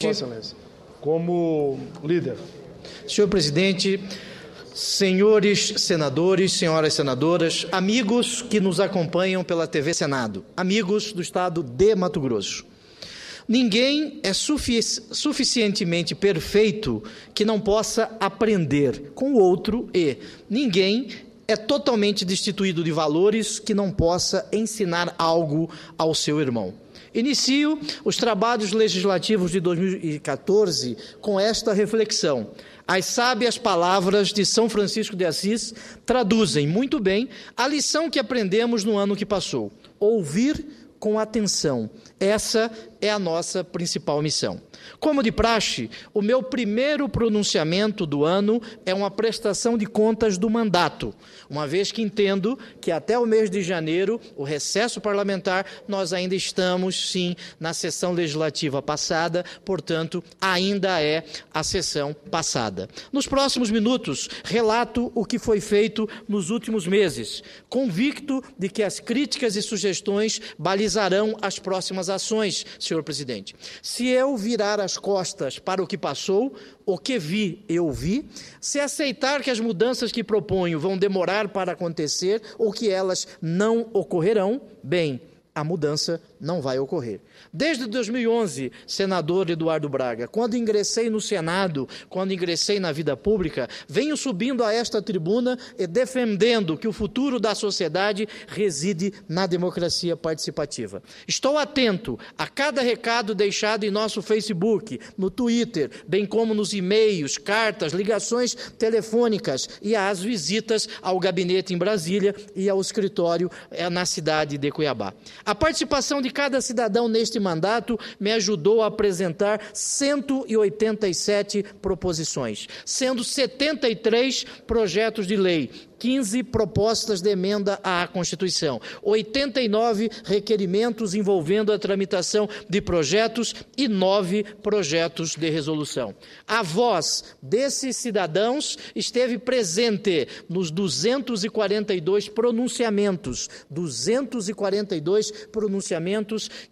Vossa Excelência, como líder. Senhor presidente, senhores senadores, senhoras senadoras, amigos que nos acompanham pela TV Senado, amigos do estado de Mato Grosso. Ninguém é suficientemente perfeito que não possa aprender com o outro e ninguém é totalmente destituído de valores que não possa ensinar algo ao seu irmão. Inicio os trabalhos legislativos de 2014 com esta reflexão. As sábias palavras de São Francisco de Assis traduzem muito bem a lição que aprendemos no ano que passou. Ouvir com atenção. Essa é a nossa principal missão. Como de praxe, o meu primeiro pronunciamento do ano é uma prestação de contas do mandato, uma vez que entendo que até o mês de janeiro, o recesso parlamentar, nós ainda estamos, sim, na sessão legislativa passada, portanto, ainda é a sessão passada. Nos próximos minutos, relato o que foi feito nos últimos meses, convicto de que as críticas e sugestões balizarão as próximas ações, senhor presidente. Se eu virar as costas para o que passou, o que vi, eu vi. Se aceitar que as mudanças que proponho vão demorar para acontecer ou que elas não ocorrerão, bem, a mudança não vai ocorrer. Desde 2011, senador Eduardo Braga, quando ingressei no Senado, quando ingressei na vida pública, venho subindo a esta tribuna e defendendo que o futuro da sociedade reside na democracia participativa. Estou atento a cada recado deixado em nosso Facebook, no Twitter, bem como nos e-mails, cartas, ligações telefônicas e às visitas ao gabinete em Brasília e ao escritório na cidade de Cuiabá. A participação de cada cidadão neste mandato me ajudou a apresentar 187 proposições, sendo 73 projetos de lei, 15 propostas de emenda à Constituição, 89 requerimentos envolvendo a tramitação de projetos e 9 projetos de resolução. A voz desses cidadãos esteve presente nos 242 pronunciamentos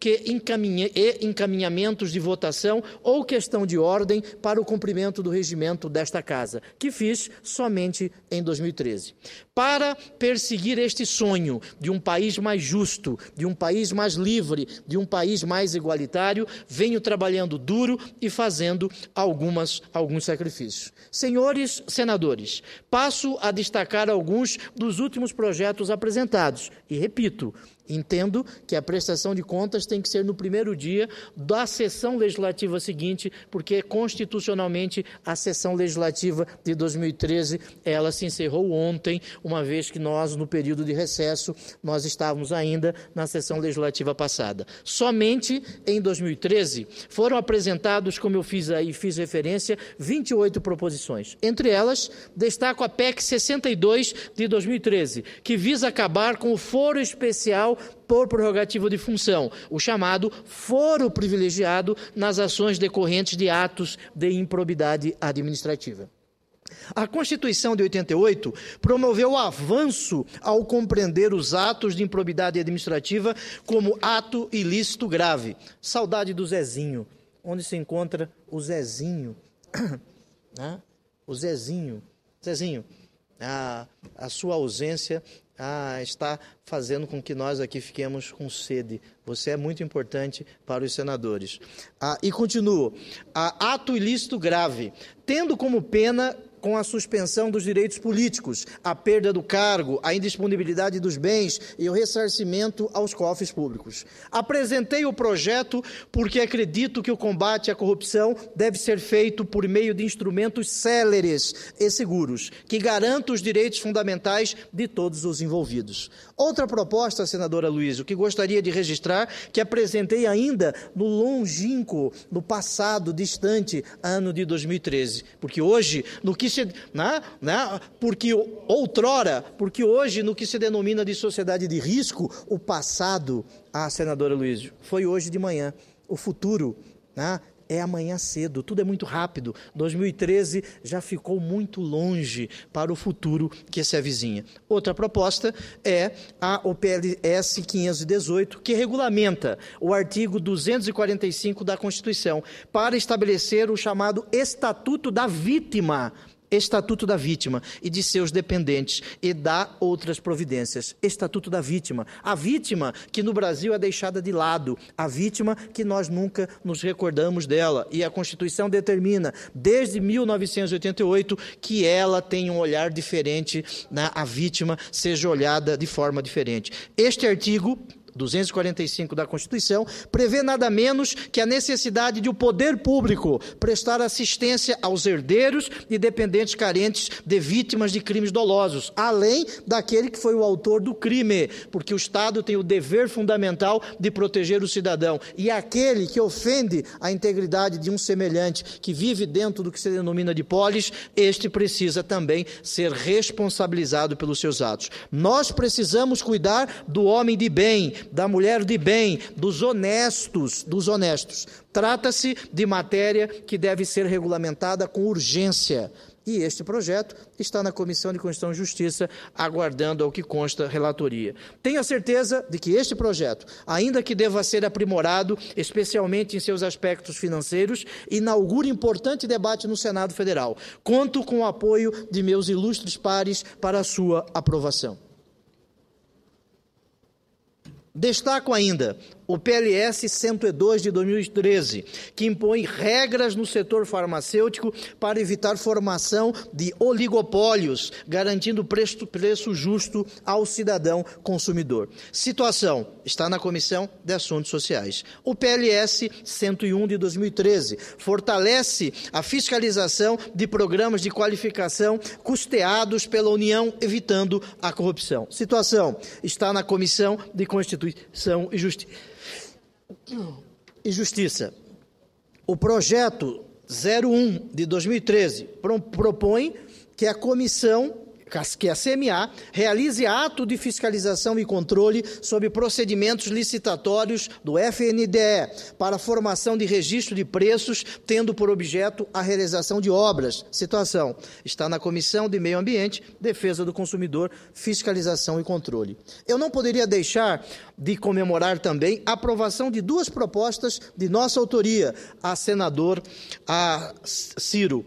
e encaminhamentos de votação ou questão de ordem para o cumprimento do regimento desta Casa, que fiz somente em 2013. Para perseguir este sonho de um país mais justo, de um país mais livre, de um país mais igualitário, venho trabalhando duro e fazendo alguns sacrifícios. Senhores senadores, passo a destacar alguns dos últimos projetos apresentados e, repito, entendo que a prestação de contas tem que ser no primeiro dia da sessão legislativa seguinte, porque constitucionalmente a sessão legislativa de 2013, ela se encerrou ontem, uma vez que nós, no período de recesso, nós estávamos ainda na sessão legislativa passada. Somente em 2013 foram apresentados, como eu fiz referência, 28 proposições. Entre elas, destaco a PEC 62 de 2013, que visa acabar com o foro especial por prerrogativa de função, o chamado foro privilegiado nas ações decorrentes de atos de improbidade administrativa. A Constituição de 88 promoveu o avanço ao compreender os atos de improbidade administrativa como ato ilícito grave. Saudade do Zezinho. Onde se encontra o Zezinho? O Zezinho. Zezinho, a sua ausência está fazendo com que nós aqui fiquemos com sede. Você é muito importante para os senadores. E continuo. Ato ilícito grave, tendo como pena com a suspensão dos direitos políticos, a perda do cargo, a indisponibilidade dos bens e o ressarcimento aos cofres públicos. Apresentei o projeto porque acredito que o combate à corrupção deve ser feito por meio de instrumentos céleres e seguros, que garantam os direitos fundamentais de todos os envolvidos. Outra proposta, senadora Luísa, que gostaria de registrar, que apresentei ainda no longínquo, no passado distante, ano de 2013, porque hoje, porque hoje, no que se denomina de sociedade de risco, o passado, senadora Luísa, foi hoje de manhã. O futuro, é amanhã cedo, tudo é muito rápido. 2013 já ficou muito longe para o futuro que se avizinha. Outra proposta é o PLS 518, que regulamenta o artigo 245 da Constituição para estabelecer o chamado Estatuto da Vítima e de seus dependentes, e dá outras providências. Estatuto da Vítima. A vítima que no Brasil é deixada de lado, a vítima que nós nunca nos recordamos dela, e a Constituição determina, desde 1988, que ela tem um olhar diferente, a vítima seja olhada de forma diferente. Este artigo 245 da Constituição, prevê nada menos que a necessidade de o poder público prestar assistência aos herdeiros e dependentes carentes de vítimas de crimes dolosos, além daquele que foi o autor do crime, porque o Estado tem o dever fundamental de proteger o cidadão, e aquele que ofende a integridade de um semelhante, que vive dentro do que se denomina de polis, este precisa também ser responsabilizado pelos seus atos. Nós precisamos cuidar do homem de bem, da mulher de bem, dos honestos. Trata-se de matéria que deve ser regulamentada com urgência. E este projeto está na Comissão de Constituição e Justiça, aguardando ao que consta relatoria. Tenho a certeza de que este projeto, ainda que deva ser aprimorado, especialmente em seus aspectos financeiros, inaugura importante debate no Senado Federal. Conto com o apoio de meus ilustres pares para a sua aprovação. Destaco ainda o PLS 102 de 2013, que impõe regras no setor farmacêutico para evitar formação de oligopólios, garantindo preço justo ao cidadão consumidor. Situação está na Comissão de Assuntos Sociais. O PLS 101 de 2013 fortalece a fiscalização de programas de qualificação custeados pela União, evitando a corrupção. Situação está na Comissão de Constituição e Justiça. O projeto 01 de 2013 propõe que a CMA realize ato de fiscalização e controle sobre procedimentos licitatórios do FNDE para a formação de registro de preços, tendo por objeto a realização de obras. Situação está na Comissão de Meio Ambiente, Defesa do Consumidor, Fiscalização e Controle. Eu não poderia deixar de comemorar também a aprovação de duas propostas de nossa autoria, a senador Ciro.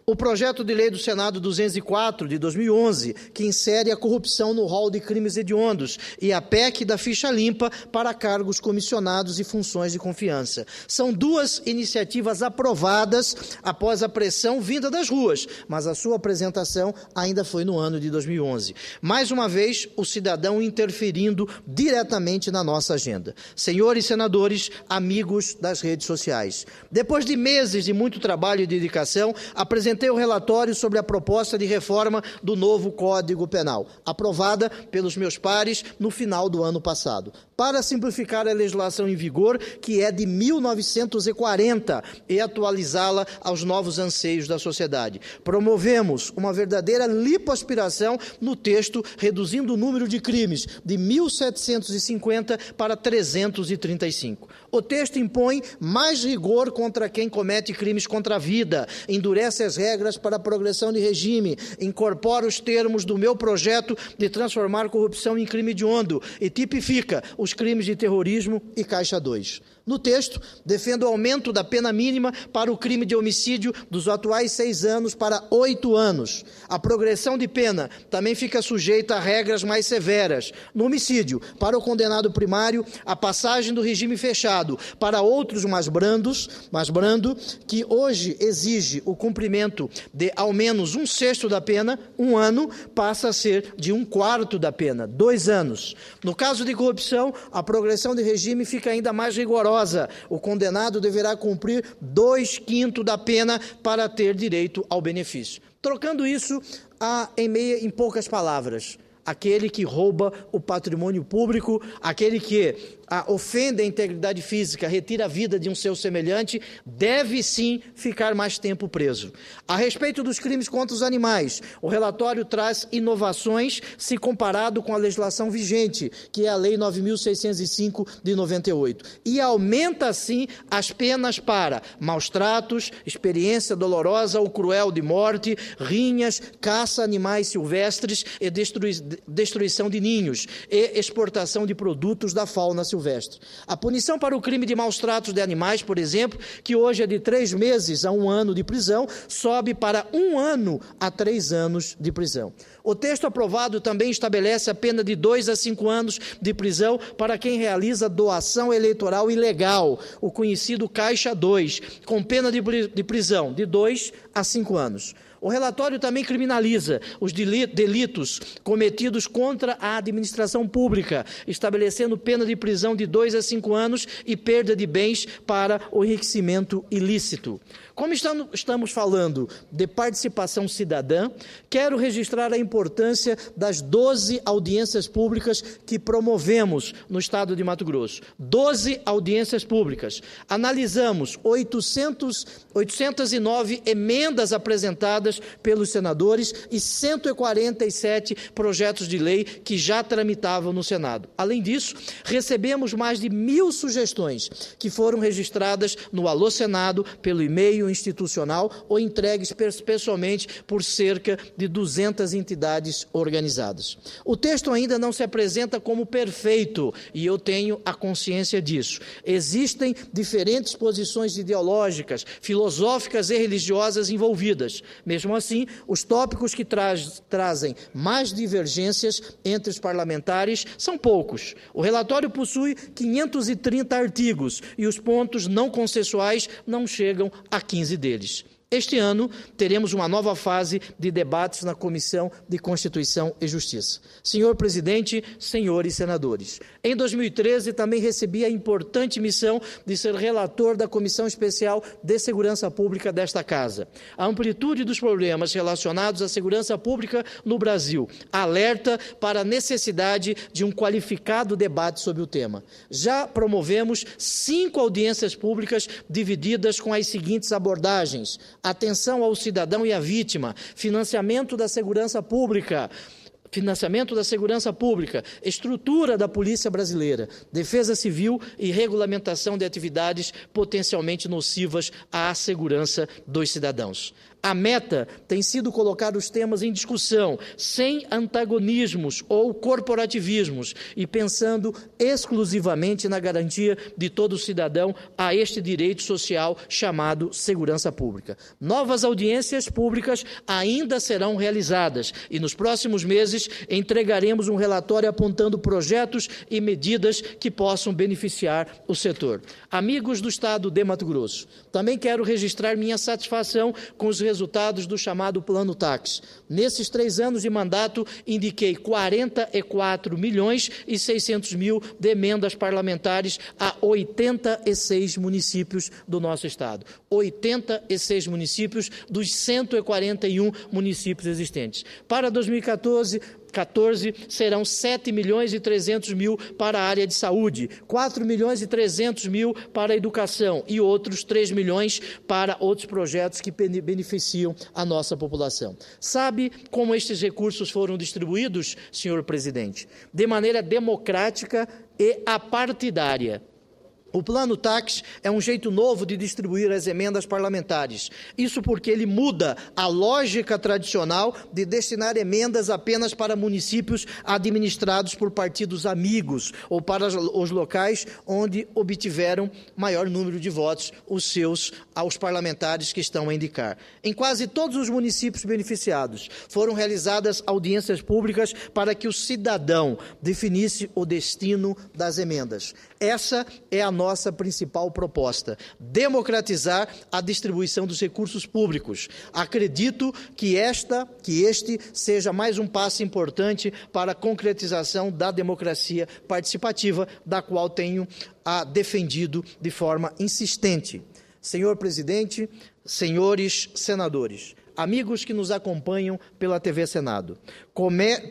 O projeto de lei do Senado 204, de 2011, que insere a corrupção no rol de crimes hediondos, e a PEC da ficha limpa para cargos comissionados e funções de confiança. São duas iniciativas aprovadas após a pressão vinda das ruas, mas a sua apresentação ainda foi no ano de 2011. Mais uma vez, o cidadão interferindo diretamente na nossa agenda. Senhores senadores, amigos das redes sociais, depois de meses de muito trabalho e dedicação, apresentei o relatório sobre a proposta de reforma do novo Código Penal, aprovada pelos meus pares no final do ano passado, para simplificar a legislação em vigor, que é de 1940, e atualizá-la aos novos anseios da sociedade. Promovemos uma verdadeira lipoaspiração no texto, reduzindo o número de crimes de 1.750 para 335. O texto impõe mais rigor contra quem comete crimes contra a vida, endurece as regras para a progressão de regime, incorpora os termos do meu projeto de transformar corrupção em crime hediondo e tipifica os crimes de terrorismo e Caixa 2. No texto, defendo o aumento da pena mínima para o crime de homicídio dos atuais 6 anos para 8 anos. A progressão de pena também fica sujeita a regras mais severas. No homicídio, para o condenado primário, a passagem do regime fechado para outros mais brando, que hoje exige o cumprimento de ao menos 1/6 da pena, 1 ano, passa a ser de 1/4 da pena, 2 anos. No caso de corrupção, a progressão de regime fica ainda mais rigorosa. O condenado deverá cumprir 2/5 da pena para ter direito ao benefício. Trocando isso em poucas palavras, aquele que rouba o patrimônio público, aquele que ofende a integridade física, retira a vida de um seu semelhante, deve sim ficar mais tempo preso. A respeito dos crimes contra os animais, o relatório traz inovações se comparado com a legislação vigente, que é a Lei 9.605 de 98, e aumenta assim as penas para maus tratos, experiência dolorosa ou cruel de morte, rinhas, caça a animais silvestres e destruição de ninhos e exportação de produtos da fauna silvestre. A punição para o crime de maus tratos de animais, por exemplo, que hoje é de 3 meses a 1 ano de prisão, sobe para 1 ano a 3 anos de prisão. O texto aprovado também estabelece a pena de 2 a 5 anos de prisão para quem realiza doação eleitoral ilegal, o conhecido Caixa 2, com pena de prisão de 2 a 5 anos. O relatório também criminaliza os delitos cometidos contra a administração pública, estabelecendo pena de prisão de 2 a 5 anos e perda de bens para o enriquecimento ilícito. Como estamos falando de participação cidadã, quero registrar a importância das 12 audiências públicas que promovemos no estado de Mato Grosso. 12 audiências públicas. Analisamos 809 emendas apresentadas pelos senadores e 147 projetos de lei que já tramitavam no Senado. Além disso, recebemos mais de 1.000 sugestões que foram registradas no Alô Senado pelo e-mail institucional ou entregues pessoalmente por cerca de 200 entidades organizadas. O texto ainda não se apresenta como perfeito e eu tenho a consciência disso. Existem diferentes posições ideológicas, filosóficas e religiosas envolvidas. Mesmo assim, os tópicos que trazem mais divergências entre os parlamentares são poucos. O relatório possui 530 artigos e os pontos não consensuais não chegam a 15 deles. Este ano, teremos uma nova fase de debates na Comissão de Constituição e Justiça. Senhor presidente, senhores senadores, em 2013 também recebi a importante missão de ser relator da Comissão Especial de Segurança Pública desta Casa. A amplitude dos problemas relacionados à segurança pública no Brasil alerta para a necessidade de um qualificado debate sobre o tema. Já promovemos 5 audiências públicas divididas com as seguintes abordagens: atenção ao cidadão e à vítima, financiamento da segurança pública, estrutura da Polícia Brasileira, defesa civil e regulamentação de atividades potencialmente nocivas à segurança dos cidadãos. A meta tem sido colocar os temas em discussão, sem antagonismos ou corporativismos, e pensando exclusivamente na garantia de todo cidadão a este direito social chamado segurança pública. Novas audiências públicas ainda serão realizadas e nos próximos meses entregaremos um relatório apontando projetos e medidas que possam beneficiar o setor. Amigos do Estado de Mato Grosso, também quero registrar minha satisfação com os resultados do chamado Plano Tax. Nesses 3 anos de mandato, indiquei 44 milhões e 600 mil de emendas parlamentares a 86 municípios do nosso estado. 86 municípios dos 141 municípios existentes. Para 2014, serão 7 milhões e 300 mil para a área de saúde, 4 milhões e 300 mil para a educação e outros 3 milhões para outros projetos que beneficiam a nossa população. Sabe como estes recursos foram distribuídos, senhor presidente? De maneira democrática e apartidária. O Plano Tax é um jeito novo de distribuir as emendas parlamentares. Isso porque ele muda a lógica tradicional de destinar emendas apenas para municípios administrados por partidos amigos ou para os locais onde obtiveram maior número de votos aos parlamentares que estão a indicar. Em quase todos os municípios beneficiados foram realizadas audiências públicas para que o cidadão definisse o destino das emendas. Essa é a nossa principal proposta: democratizar a distribuição dos recursos públicos. Acredito que este seja mais um passo importante para a concretização da democracia participativa, da qual tenho defendido de forma insistente. Senhor presidente, senhores senadores, amigos que nos acompanham pela TV Senado,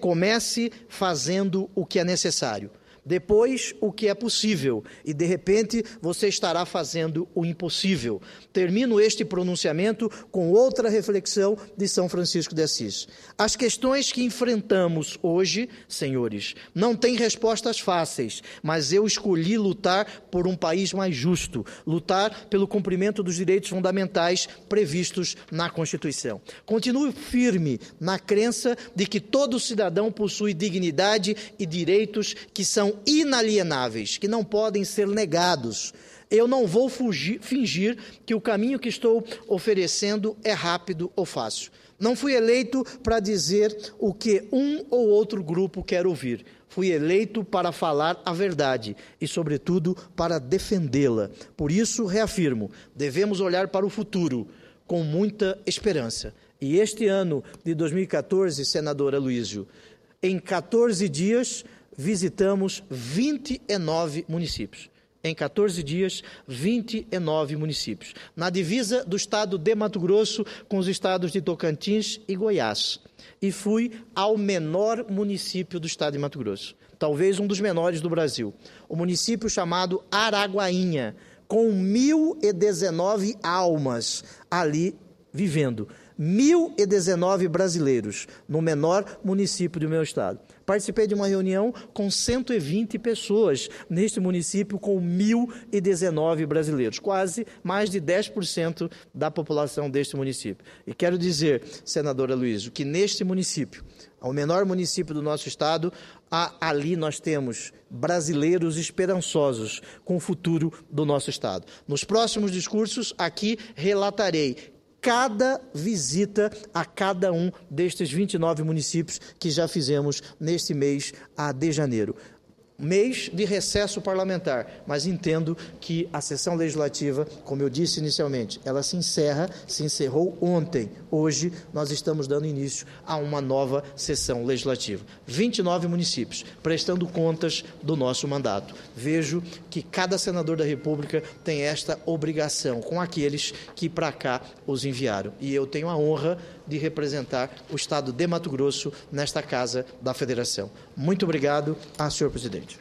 comece fazendo o que é necessário. Depois, o que é possível, e de repente você estará fazendo o impossível. Termino este pronunciamento com outra reflexão de São Francisco de Assis. As questões que enfrentamos hoje, senhores, não têm respostas fáceis, mas eu escolhi lutar por um país mais justo, lutar pelo cumprimento dos direitos fundamentais previstos na Constituição. Continuo firme na crença de que todo cidadão possui dignidade e direitos que são inalienáveis, que não podem ser negados. Eu não vou fingir que o caminho que estou oferecendo é rápido ou fácil. Não fui eleito para dizer o que um ou outro grupo quer ouvir. Fui eleito para falar a verdade e, sobretudo, para defendê-la. Por isso, reafirmo, devemos olhar para o futuro com muita esperança. E este ano de 2014, senador Aloísio, em 14 dias, visitamos 29 municípios. Em 14 dias, 29 municípios. Na divisa do estado de Mato Grosso com os estados de Tocantins e Goiás. E fui ao menor município do estado de Mato Grosso. Talvez um dos menores do Brasil. O município chamado Araguainha, com 1.019 almas ali vivendo. 1.019 brasileiros no menor município do meu estado. Participei de uma reunião com 120 pessoas neste município com 1.019 brasileiros, quase mais de 10% da população deste município. E quero dizer, senador Aloísio, que neste município, o menor município do nosso estado, ali nós temos brasileiros esperançosos com o futuro do nosso estado. Nos próximos discursos, aqui relatarei cada visita a cada um destes 29 municípios que já fizemos neste mês de janeiro. Mês de recesso parlamentar, mas entendo que a sessão legislativa, como eu disse inicialmente, ela se encerrou ontem. Hoje nós estamos dando início a uma nova sessão legislativa. 29 municípios, prestando contas do nosso mandato. Vejo que cada senador da República tem esta obrigação com aqueles que para cá os enviaram. E eu tenho a honra de representar o estado de Mato Grosso nesta Casa da Federação. Muito obrigado, senhor presidente.